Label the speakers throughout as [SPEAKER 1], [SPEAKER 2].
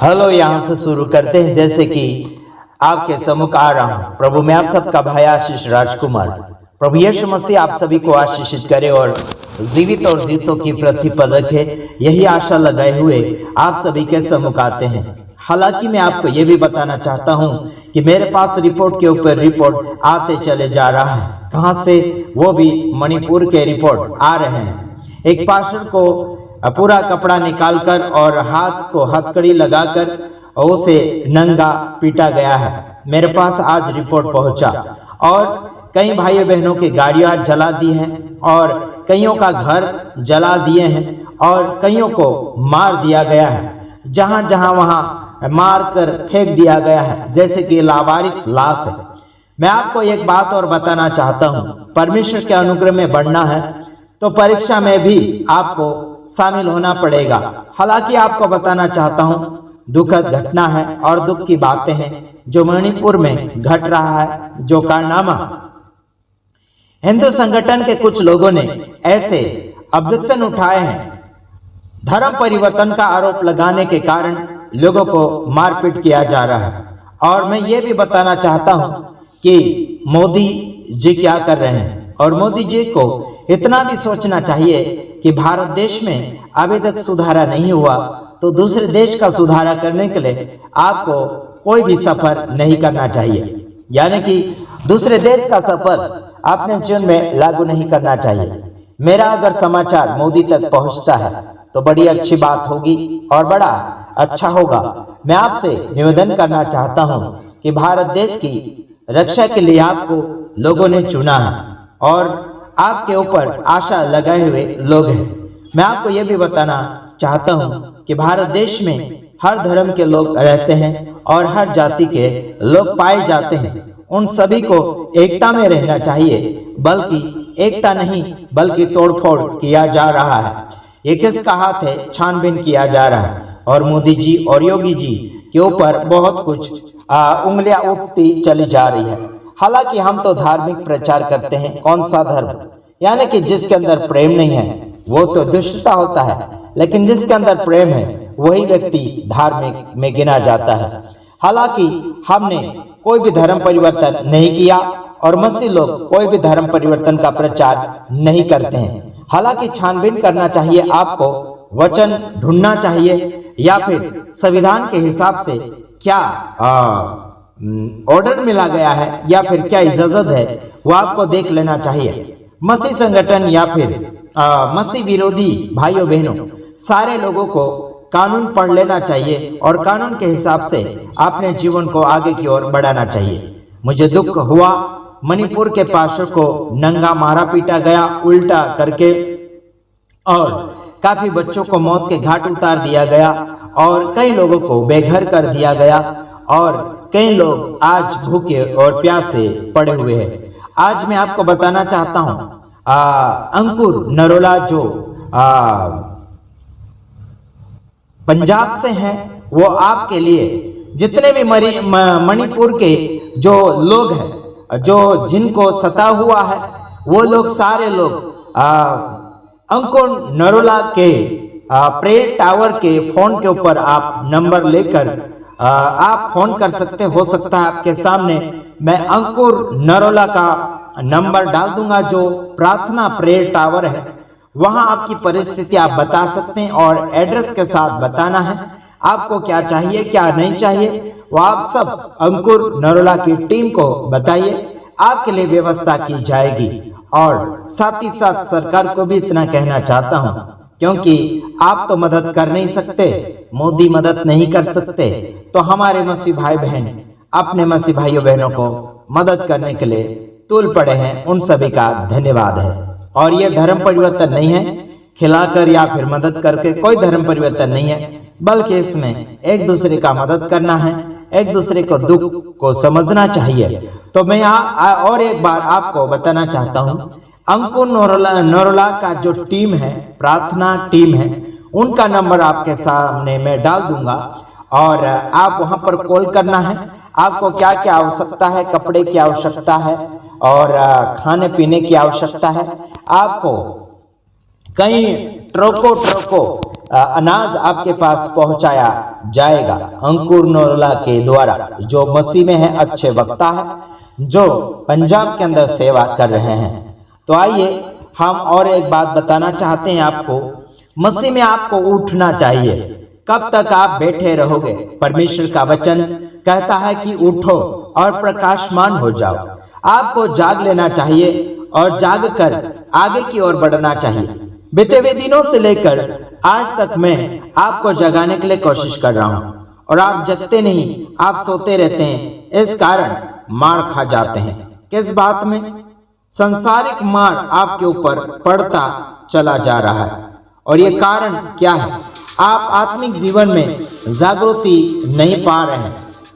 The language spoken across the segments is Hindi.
[SPEAKER 1] हेलो, यहाँ से शुरू करते हैं। जैसे कि आपके सम्मुख आ रहा हूँ, प्रभु मैं आप सबका भाई आशीष राजकुमार। प्रभु यीशु मसीह आप सभी को आशीषित करे और जीवित और जीतों की पृथ्वी पर रखे, यही आशा लगाए हुए आप सभी के सम्मुख आते हैं। हालांकि मैं आपको ये भी बताना चाहता हूँ कि मेरे पास रिपोर्ट के ऊपर रिपोर्ट आते चले जा रहा है। कहाँ से? वो भी मणिपुर के रिपोर्ट आ रहे हैं। एक पास्टर को पूरा कपड़ा निकालकर और हाथ को हथकड़ी लगाकर उसे नंगा पीटा गया है। मेरे पास आज रिपोर्ट पहुंचा और कई भाइयों बहनों की गाड़ियां जला दी हैं और कईयों का घर जला दिए हैं और कईयों को मार दिया गया है। जहां जहां वहां मार कर फेंक दिया गया है, जैसे कि लावारिस लाश है। मैं आपको एक बात और बताना चाहता हूं, परमेश्वर के अनुग्रह में बढ़ना है तो परीक्षा में भी आपको शामिल होना पड़ेगा। हालांकि आपको बताना चाहता हूं, दुखद घटना है और दुख की बातें हैं जो मणिपुर में घट रहा है। जो कारनामा हिंदू संगठन के कुछ लोगों ने ऐसे ऑब्जेक्शन उठाए हैं, धर्म परिवर्तन का आरोप लगाने के कारण लोगों को मारपीट किया जा रहा है। और मैं ये भी बताना चाहता हूं कि मोदी जी क्या कर रहे हैं, और मोदी जी को इतना भी सोचना चाहिए कि भारत देश में अभी तक सुधारा नहीं हुआ तो दूसरे देश का सुधारा करने के लिए आपको कोई भी सफर नहीं करना चाहिए। यानी कि दूसरे देश का सफर अपने जीवन में लागू नहीं करना चाहिए। मेरा अगर समाचार मोदी तक पहुंचता है तो बड़ी अच्छी बात होगी और बड़ा अच्छा होगा। मैं आपसे निवेदन करना चाहता हूं कि भारत देश की रक्षा के लिए आपको लोगों ने चुना है और आपके ऊपर आशा लगाए हुए लोग हैं। मैं आपको यह भी बताना चाहता हूं कि भारत देश में हर धर्म के लोग रहते हैं और हर जाति के लोग पाए जाते हैं। उन सभी को एकता में रहना चाहिए, बल्कि एकता नहीं बल्कि तोड़फोड़ किया जा रहा है। ये किसका हाथ है? छानबीन किया जा रहा है और मोदी जी और योगी जी के ऊपर बहुत कुछ उंगलियां उठती चली जा रही है। हालांकि हम तो धार्मिक प्रचार करते हैं। कौन सा धर्म? यानी कि जिसके अंदर प्रेम नहीं है वो तो दुष्टता होता है, लेकिन जिसके अंदर प्रेम है वही व्यक्ति धार्मिक में गिना जाता है। हालांकि हमने कोई भी धर्म परिवर्तन नहीं किया और मसीह लोग कोई भी धर्म परिवर्तन का प्रचार नहीं करते हैं। हालांकि छानबीन करना चाहिए, आपको वचन ढूंढना चाहिए या फिर संविधान के हिसाब से क्या ऑर्डर मिला गया है या फिर क्या इजाजत है, वो आपको देख लेना चाहिए। मसीह संगठन या फिर मसीह विरोधी भाइयों बहनों, सारे लोगों को कानून पढ़ लेना चाहिए और कानून के हिसाब से अपने जीवन को आगे की ओर बढ़ाना चाहिए। मुझे दुख हुआ, मणिपुर के पास्टर को नंगा मारा पीटा गया उल्टा करके और काफी बच्चों को मौत के घाट उतार दिया गया और कई लोगों को बेघर कर दिया गया और कई लोग आज भूखे और प्यासे पड़े हुए हैं। आज मैं आपको बताना चाहता हूं, अंकुर नरोला जो पंजाब से हैं, वो आपके लिए जितने भी मणिपुर के जो लोग हैं, जो जिनको सता हुआ है, वो लोग सारे लोग अंकुर नरोला के प्रेयर टावर के फोन के ऊपर आप नंबर लेकर आप फोन कर सकते। हो सकता है आपके सामने मैं अंकुर नरोला का नंबर डाल दूंगा जो प्रार्थना प्रेयर टावर है। वहां आपकी परिस्थिति आप बता सकते हैं और एड्रेस के साथ बताना है आपको क्या चाहिए क्या नहीं चाहिए, वो आप सब अंकुर नरोला की टीम को बताइए, आपके लिए व्यवस्था की जाएगी। और साथ ही साथ सरकार को भी इतना कहना चाहता हूं, क्योंकि आप तो मदद कर नहीं सकते, मोदी मदद नहीं कर सकते, तो हमारे मसीह भाई बहन अपने मसीह भाइयों बहनों को मदद करने के लिए तुल पड़े हैं। उन सभी का धन्यवाद है। और यह धर्म परिवर्तन नहीं है, खिलाकर या फिर मदद करके कोई धर्म परिवर्तन नहीं है, बल्कि इसमें एक दूसरे का मदद करना है, एक दूसरे को दुख को समझना चाहिए। तो मैं और एक बार आपको बताना चाहता हूं, अंकुर नरोला का जो टीम है, प्रार्थना टीम है, उनका नंबर आपके सामने मैं डाल दूंगा और आप वहां पर कॉल करना है। आपको क्या क्या आवश्यकता है, कपड़े की आवश्यकता है और खाने पीने की आवश्यकता है। आपको कई ट्रकों अनाज आपके पास पहुंचाया जाएगा अंकुर नोला के द्वारा, जो मसीह में है, अच्छे वक्ता है, जो पंजाब के अंदर सेवा कर रहे हैं। तो आइए हम और एक बात बताना चाहते हैं आपको। मसीह में आपको उठना चाहिए। कब तक आप बैठे रहोगे? परमेश्वर का वचन कहता है कि उठो और प्रकाशमान हो जाओ। आपको जाग लेना चाहिए और जाग कर आगे की ओर बढ़ना चाहिए। बीते हुए दिनों से लेकर आज तक मैं आपको जगाने के लिए कोशिश कर रहा हूं और आप जगते नहीं, आप सोते रहते हैं। इस कारण मार खा जाते हैं। किस बात में? संसारिक मार आपके ऊपर पड़ता चला जा रहा है। और ये कारण क्या है? आप आत्मिक जीवन में जागृति नहीं पा रहे हैं।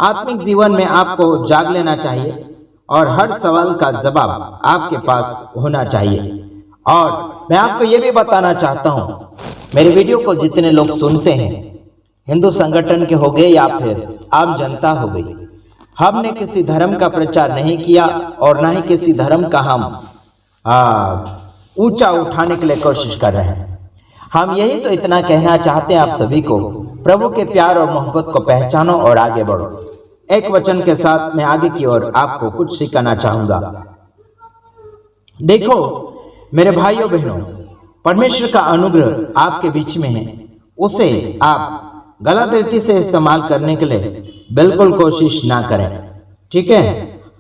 [SPEAKER 1] आत्मिक जीवन में आपको जाग लेना चाहिए और हर सवाल का जवाब आपके पास होना चाहिए। और मैं आपको ये भी बताना चाहता हूँ, मेरे वीडियो को जितने लोग सुनते हैं, हिंदू संगठन के हो गए या फिर आम जनता हो गई, हमने किसी धर्म का प्रचार नहीं किया और ना ही किसी धर्म का हम ऊंचा उठाने के लिए कोशिश कर रहे हैं। हम यही तो इतना कहना चाहते हैं आप सभी को, प्रभु के प्यार और मोहब्बत को पहचानो और आगे बढ़ो। एक वचन के साथ मैं आगे की ओर आपको कुछ सिखाना चाहूंगा। देखो मेरे भाइयों बहनों, परमेश्वर का अनुग्रह आपके बीच में है, उसे आप गलत रीति से इस्तेमाल करने के लिए बिल्कुल कोशिश ना करें, ठीक है?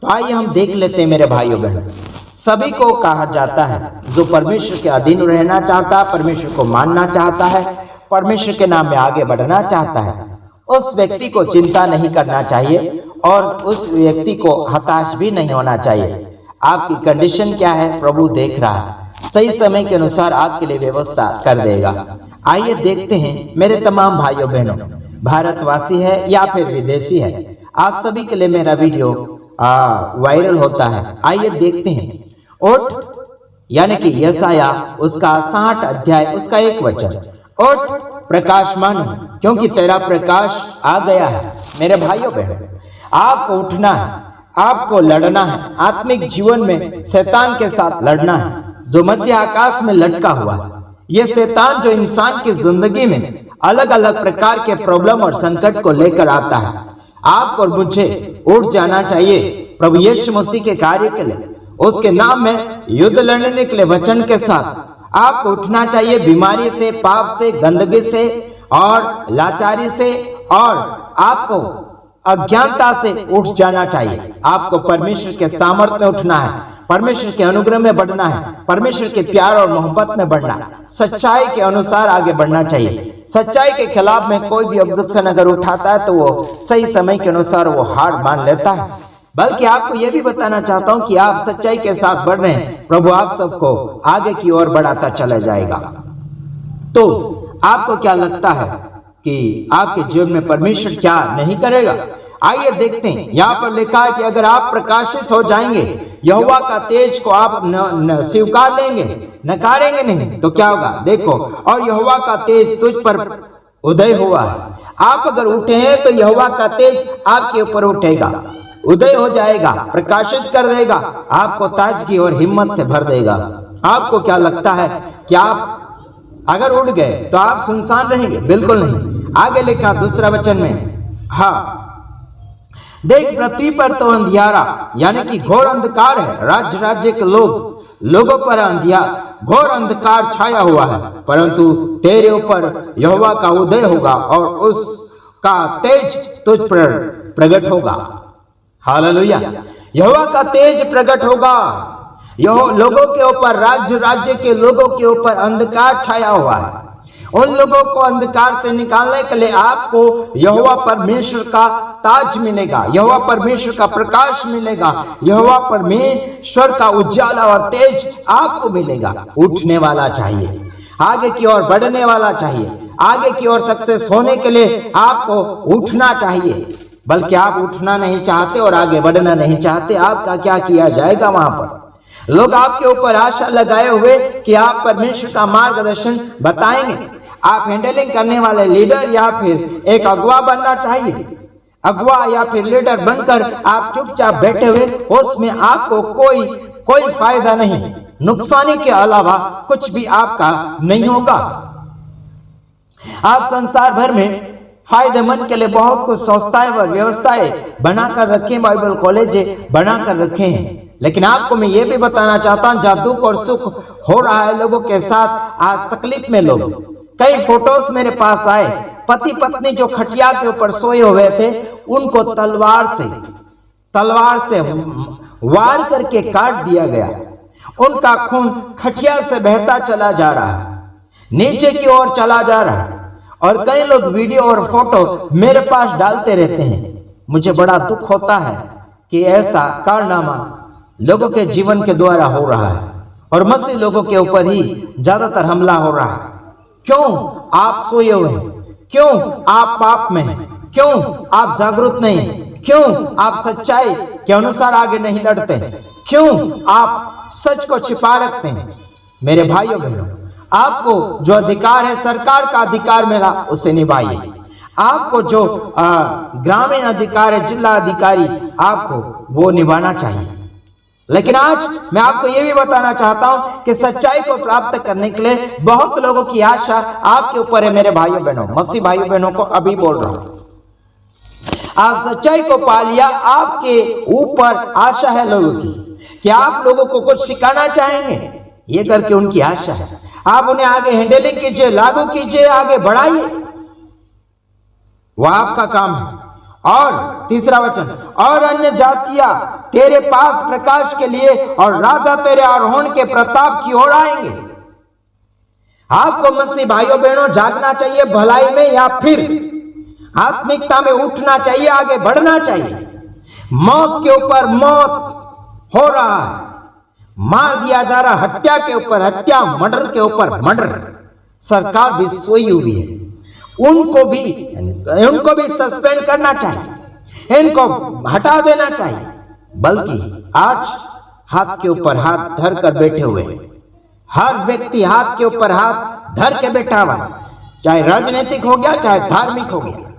[SPEAKER 1] तो आइए हम देख लेते हैं मेरे भाइयों बहनों। सभी को कहा जाता है जो परमेश्वर के अधीन रहना चाहता है, परमेश्वर को मानना चाहता है, परमेश्वर के नाम में आगे बढ़ना चाहता है, उस व्यक्ति को चिंता नहीं करना चाहिए और उस व्यक्ति को हताश भी नहीं होना चाहिए। आपकी कंडीशन क्या है प्रभु देख रहा है, सही समय के अनुसार आपके लिए व्यवस्था कर देगा। आइए देखते हैं मेरे तमाम भाइयों बहनों, भारतवासी है या फिर विदेशी है, आप सभी के लिए मेरा वीडियो वायरल होता है। आइए देखते हैं। उठ, यानी कि यशाया उसका 60 अध्याय उसका 1 वचन, उठ प्रकाशमान हो क्योंकि तेरा प्रकाश आ गया है। मेरे भाइयों बहनों, आपको उठना है, आपको लड़ना है। आत्मिक जीवन में शैतान के साथ लड़ना है जो मध्य आकाश में लटका हुआ है। ये शैतान जो इंसान की जिंदगी में अलग अलग प्रकार के प्रॉब्लम और संकट को लेकर आता है, आपको और मुझे उठ जाना चाहिए प्रभु यीशु मसीह के कार्य के लिए, उसके नाम में युद्ध लड़ने के लिए वचन के साथ आपको उठना चाहिए। बीमारी से, पाप से, गंदगी से और लाचारी से और आपको अज्ञानता से उठ जाना चाहिए। आपको परमेश्वर के सामर्थ्य में उठना है, परमेश्वर के अनुग्रह में बढ़ना है, परमेश्वर के प्यार और मोहब्बत में बढ़ना है, सच्चाई के अनुसार आगे बढ़ना चाहिए। सच्चाई के खिलाफ में कोई भी ऑब्जेक्शन अगर उठाता है तो वो सही समय के अनुसार वो हार मान लेता है। बल्कि आपको यह भी बताना चाहता हूं कि आप सच्चाई के साथ बढ़ रहे हैं, प्रभु आप सबको आगे की ओर बढ़ाता चला जाएगा। तो आपको क्या लगता है कि आपके जीवन में परमेश्वर क्या नहीं करेगा? आइए देखते हैं। यहाँ पर लिखा है कि अगर आप प्रकाशित हो जाएंगे, यहोवा का तेज को आप स्वीकार लेंगे, नकारेंगे नहीं, तो क्या होगा? देखो, और यहोवा का तेज तुझ पर उदय हुआ है। आप अगर उठे हैं तो यहोवा का तेज आपके ऊपर उठेगा, उदय हो जाएगा, प्रकाशित कर देगा, आपको ताजगी और हिम्मत से भर देगा। आपको क्या लगता है कि आप अगर उड़ गए तो आप सुनसान रहेंगे? बिल्कुल नहीं। आगे लिखा दूसरा वचन में, हाँ देख पृथ्वी पर तो अंधियारा यानी कि घोर अंधकार है, राज्य राज्य के लोगों पर घोर अंधकार छाया हुआ है, परंतु तेरे ऊपर यहोवा का उदय होगा और उसका तेज तुझ पर प्रकट होगा। हालेलुया। यहोवा का तेज प्रकट होगा। यह लोगों के ऊपर, राज्य राज्य के लोगों के ऊपर अंधकार छाया हुआ है। उन लोगों को अंधकार से निकालने के लिए आपको यहोवा परमेश्वर का ताज मिलेगा, यहोवा परमेश्वर का प्रकाश मिलेगा, यहोवा परमेश्वर का उजाला और तेज आपको मिलेगा। उठने वाला चाहिए, आगे की ओर बढ़ने वाला चाहिए, आगे की ओर सक्सेस होने के लिए आपको उठना चाहिए। बल्कि आप उठना नहीं चाहते और आगे बढ़ना नहीं चाहते, आपका क्या किया जाएगा? वहां पर लोग आपके ऊपर आशा लगाए हुए कि आप परमेश्वर का मार्गदर्शन बताएंगे। आप हैंडलिंग करने वाले लीडर या फिर एक अगुवा बनना चाहिए। अगुवा या फिर लीडर बनकर आप चुपचाप बैठे हुए, उसमें आपको कोई फायदा नहीं, नुकसानी के अलावा कुछ भी आपका नहीं होगा। आज संसार भर में फायदेमंद के लिए बहुत कुछ संस्थाएं और व्यवस्थाएं बनाकर रखे, बाइबल कॉलेज बनाकर रखे हैं। लेकिन आपको मैं ये भी बताना चाहता हूँ, जहाँ दुख और सुख हो रहा है लोगों के साथ, आज तकलीफ में लोग, कई फोटोज मेरे पास आए, पति पत्नी जो खटिया के ऊपर सोए हुए थे, उनको तलवार से वार करके काट दिया गया। उनका खून खटिया से बहता चला जा रहा है, नीचे की ओर चला जा रहा है। और कई लोग वीडियो और फोटो मेरे पास डालते रहते हैं। मुझे बड़ा दुख होता है कि ऐसा कारनामा लोगों के जीवन के द्वारा हो रहा है और मसीह लोगों के ऊपर ही ज्यादातर हमला हो रहा है। क्यों आप सोए हुए हैं? क्यों आप पाप में हैं? क्यों आप जागरूक नहीं हैं? क्यों आप सच्चाई के अनुसार आगे नहीं लड़ते हैं? क्यों आप सच को छिपा रखते हैं? मेरे भाइयों बहनों, आपको जो अधिकार है, सरकार का अधिकार मिला, उसे निभाइए। आपको जो ग्रामीण अधिकार है, जिला अधिकारी, आपको वो निभाना चाहिए। लेकिन आज मैं आपको ये भी बताना चाहता हूं कि सच्चाई को प्राप्त करने के लिए बहुत लोगों की आशा आपके ऊपर है। मेरे भाइयों बहनों, मसीह भाइयों बहनों को अभी बोल रहा हूं, आप सच्चाई को पा लिया, आपके ऊपर आशा है लोगों की कि आप लोगों को कुछ सिखाना चाहेंगे, ये करके उनकी आशा है। आप उन्हें आगे हैंडलिंग कीजिए, लागू कीजिए, आगे बढ़ाइए, वह आपका काम है। और तीसरा वचन, और अन्य जातियां तेरे पास प्रकाश के लिए और राजा तेरे आरोहण के प्रताप की ओर आएंगे। आपको मसीह भाइयों बहनों जागना चाहिए भलाई में, या फिर आत्मिकता में उठना चाहिए, आगे बढ़ना चाहिए। मौत के ऊपर मौत हो रहा है, मार दिया जा रहा, हत्या के ऊपर हत्या, मर्डर के ऊपर मर्डर। सरकार भी सोई हुई है, उनको भी सस्पेंड करना चाहिए, इनको हटा देना चाहिए। बल्कि आज हाथ के ऊपर हाथ धर कर बैठे हुए, हर व्यक्ति हाथ के ऊपर हाथ धर के बैठा हुआ, चाहे राजनीतिक हो गया, चाहे धार्मिक हो गया,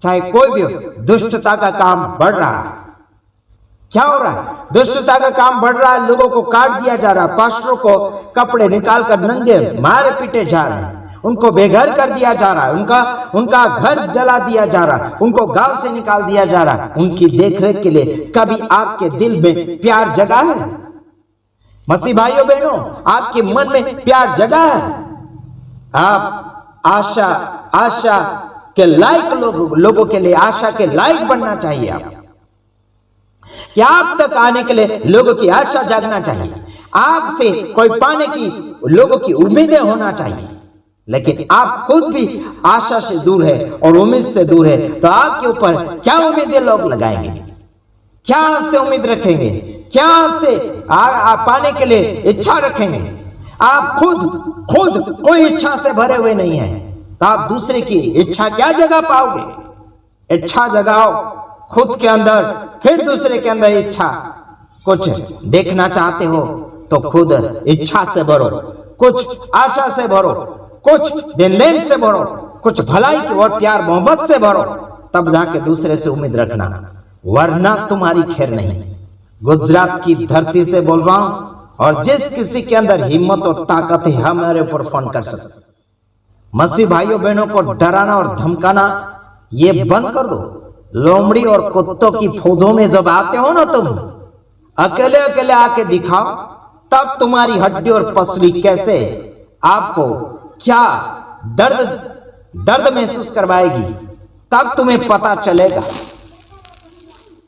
[SPEAKER 1] चाहे कोई भी हो। दुष्टता का काम बढ़ रहा है। क्या हो रहा है? दुष्टता का काम बढ़ रहा है। लोगों को काट दिया जा रहा है, पास्टरों को कपड़े निकालकर नंगे मारे पीटे जा रहे हैं, उनको बेघर कर दिया जा रहा है, उनका घर जला दिया जा रहा है, उनको गांव से निकाल दिया जा रहा है। उनकी देखरेख के लिए कभी आपके दिल में प्यार जगा है? मसीह भाइयों बहनों, आपके मन में प्यार जगा है? आप आशा के लायक लोगों के लिए आशा के लायक बनना चाहिए। आप कि आप तक आने के लिए लोगों की आशा जागना चाहिए, आपसे कोई पाने की लोगों की उम्मीदें होना चाहिए। लेकिन आप खुद भी आशा से दूर है और उम्मीद से दूर है, तो आपके ऊपर क्या उम्मीदें लोग लगाएंगे? क्या आपसे उम्मीद रखेंगे? क्या आपसे पाने के लिए इच्छा रखेंगे? आप खुद कोई इच्छा से भरे हुए नहीं है, तो आप दूसरे की इच्छा क्या जगह पाओगे? इच्छा जगाओ खुद के अंदर, फिर दूसरे के अंदर इच्छा। कुछ देखना चाहते हो तो खुद इच्छा से भरो, कुछ आशा से भरो, कुछ देन से भरो, कुछ भलाई की और प्यार मोहब्बत से भरो, तब जाके दूसरे से उम्मीद रखना, वरना तुम्हारी खैर नहीं। गुजरात की धरती से बोल रहा हूं, और जिस किसी के अंदर हिम्मत और ताकत है हमारे ऊपर फोन कर सकते। मसीह भाइयों बहनों को डराना और धमकाना ये बंद कर दो। लोमड़ी और कुत्तों की फौजों में जब आते हो ना, तुम अकेले अकेले आके दिखाओ, तब तुम्हारी हड्डी और पसली कैसे आपको क्या दर्द महसूस करवाएगी, तब तुम्हें पता चलेगा,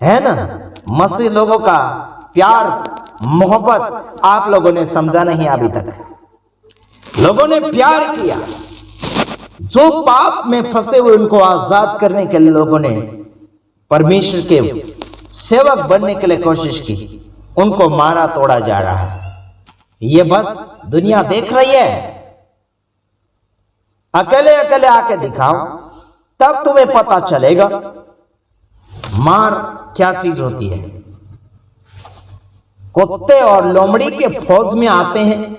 [SPEAKER 1] है ना। मसीह लोगों का प्यार मोहब्बत आप लोगों ने समझा नहीं अभी तक। लोगों ने प्यार किया, जो पाप में फंसे हुए उनको आजाद करने के लिए लोगों ने परमेश्वर के सेवक बनने के लिए कोशिश की, उनको मारा तोड़ा जा रहा है। ये बस दुनिया देख रही है। अकेले अकेले आके दिखाओ, तब तुम्हें पता चलेगा मार क्या चीज होती है। कुत्ते और लोमड़ी के फौज में आते हैं,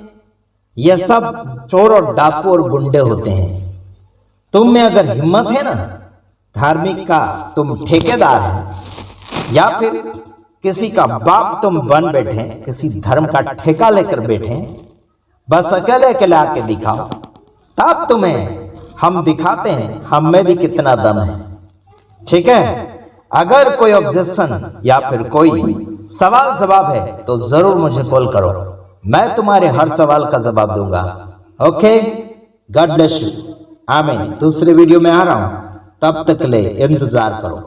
[SPEAKER 1] ये सब चोर और डाकू और गुंडे होते हैं। तुम में अगर हिम्मत है ना, धार्मिक का तुम ठेकेदार है, या फिर किसी का बाप तुम बन बैठे, किसी धर्म का ठेका लेकर बैठे, बस अकेले अकेले आके दिखाओ, तब तुम्हें हम दिखाते हैं हम में भी कितना दम है। ठीक है, अगर कोई ऑब्जेक्शन या फिर कोई सवाल जवाब है तो जरूर मुझे कॉल करो, मैं तुम्हारे हर सवाल का जवाब दूंगा। ओके, गॉड ब्लेस यू, आमीन। दूसरे वीडियो में आ रहा हूं, तब तक ले इंतजार करो।